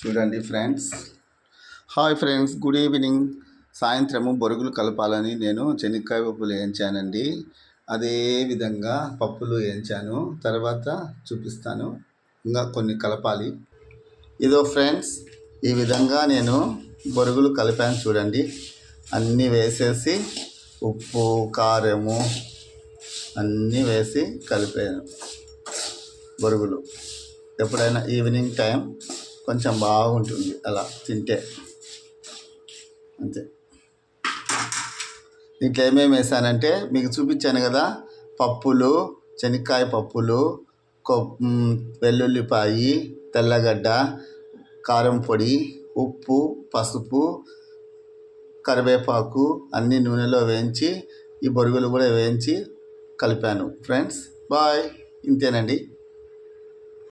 చూడండి friends. Hi friends, good evening. సాయంత్రము బొరుగులు కలపాలని నేను శనక్కాయ పప్పులు వేయించానండి. అదే విధంగా పప్పులు వేయించాను, తర్వాత చూపిస్తాను. ఇంకా కొన్ని కలపాలి. ఇదో ఫ్రెండ్స్, ఈ విధంగా నేను బొరుగులు కలిపాను చూడండి. అన్నీ వేసేసి ఉప్పు కారము అన్నీ వేసి కలిపాను బొరుగులు. ఎప్పుడైనా ఈవినింగ్ టైం కొంచెం బాగుంటుంది అలా తింటే, అంతే. దీంట్లో ఏమేమి వేసానంటే మీకు చూపించాను కదా, పప్పులు, శనక్కాయ పప్పులు, వెల్లుల్లిపాయి, తెల్లగడ్డ, కారం పొడి, ఉప్పు, పసుపు, కరివేపాకు అన్నీ నూనెలో వేయించి ఈ బొరుగులు కూడా వేయించి కలిపాను ఫ్రెండ్స్. బాయ్. ఇంతేనండి.